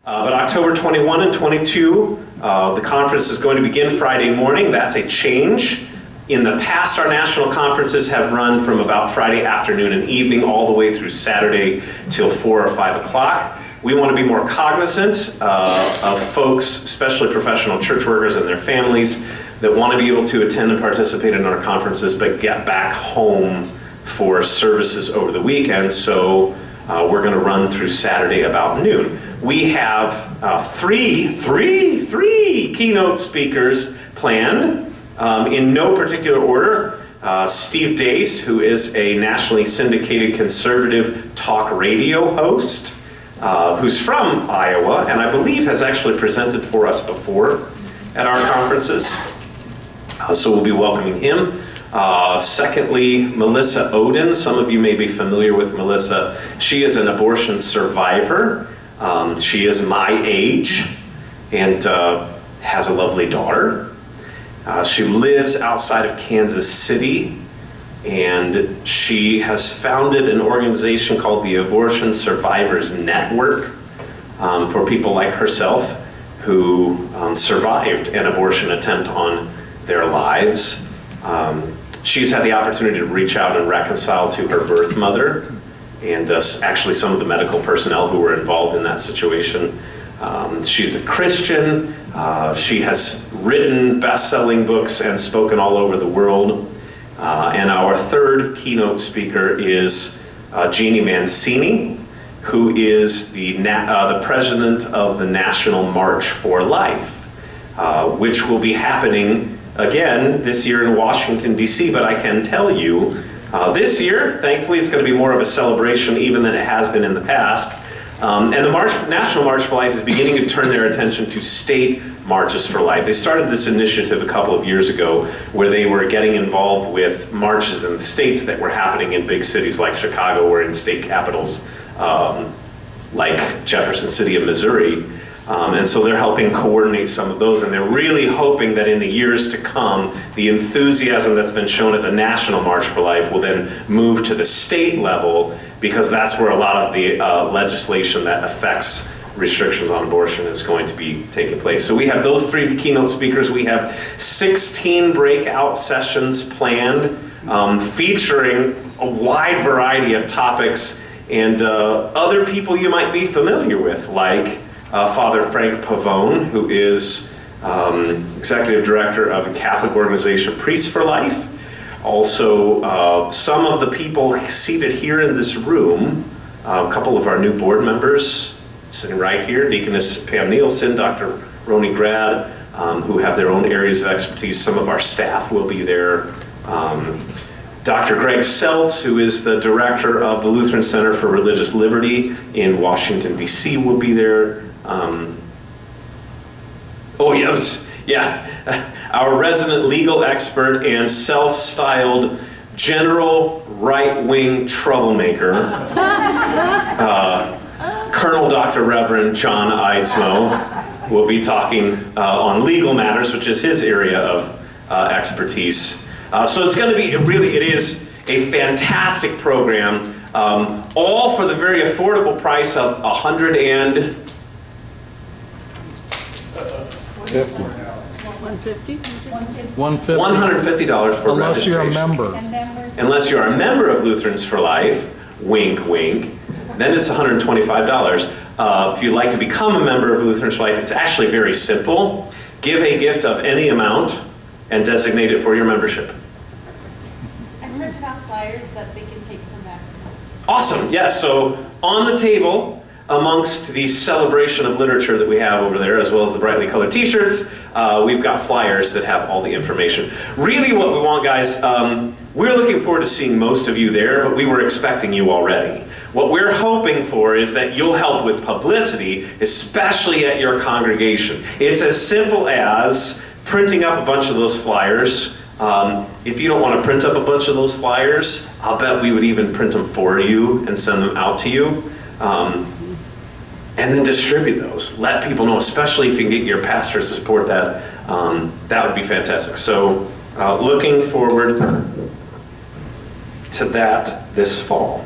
But October 21 and 22, the conference is going to begin Friday morning. That's a change. In the past, our national conferences have run from about Friday afternoon and evening all the way through Saturday till 4 or 5 o'clock. We want to be more cognizant of folks, especially professional church workers and their families, that want to be able to attend and participate in our conferences but get back home for services over the weekend. So we're going to run through Saturday about noon. We have three keynote speakers planned in no particular order. Steve Dace, who is a nationally syndicated conservative talk radio host, who's from Iowa, and I believe has actually presented for us before at our conferences. So we'll be welcoming him. Secondly, Melissa Oden. Some of you may be familiar with Melissa. She is an abortion survivor. She is my age and has a lovely daughter. She lives outside of Kansas City, and she has founded an organization called the Abortion Survivors Network for people like herself who survived an abortion attempt on their lives. She's had the opportunity to reach out and reconcile to her birth mother and actually some of the medical personnel who were involved in that situation. She's a Christian. She has written best-selling books and spoken all over the world. And our third keynote speaker is Jeannie Mancini, who is the president of the National March for Life, which will be happening again this year in Washington, D.C., but I can tell you, this year, thankfully, it's going to be more of a celebration even than it has been in the past. And the National March for Life is beginning to turn their attention to state marches for life. They started this initiative a couple of years ago where they were getting involved with marches in the states that were happening in big cities like Chicago or in state capitals like Jefferson City of Missouri. And so they're helping coordinate some of those, and they're really hoping that in the years to come, the enthusiasm that's been shown at the National March for Life will then move to the state level, because that's where a lot of the legislation that affects restrictions on abortion is going to be taking place. So we have those three keynote speakers. We have 16 breakout sessions planned, featuring a wide variety of topics and other people you might be familiar with, like Father Frank Pavone, who is executive director of the Catholic organization Priests for Life. Also, some of the people seated here in this room, a couple of our new board members sitting right here, Deaconess Pam Nielsen, Dr. Roni Grad, who have their own areas of expertise. Some of our staff will be there. Dr. Greg Seltz, who is the director of the Lutheran Center for Religious Liberty in Washington, D.C., will be there. Our resident legal expert and self-styled general right-wing troublemaker, Colonel Dr. Reverend John Eidsmoe, will be talking on legal matters, which is his area of expertise. So it's going to be, it is a fantastic program, all for the very affordable price of $150 for unless registration. you're a member. Unless you're a member of Lutherans for Life, wink, wink, then it's $125. If you'd like to become a member of Lutherans for Life, it's actually very simple. Give a gift of any amount and designate it for your membership. I printed out flyers that they can take some back. Awesome, yes, so on the table, amongst the celebration of literature that we have over there, as well as the brightly colored t-shirts, we've got flyers that have all the information. Really what we want, guys, we're looking forward to seeing most of you there, but we were expecting you already. What we're hoping for is that you'll help with publicity, especially at your congregation. It's as simple as printing up a bunch of those flyers. If you don't want to print up a bunch of those flyers, I'll bet we would even print them for you and send them out to you. And then distribute those. Let people know, especially if you can get your pastors to support that. That would be fantastic. So looking forward to that this fall.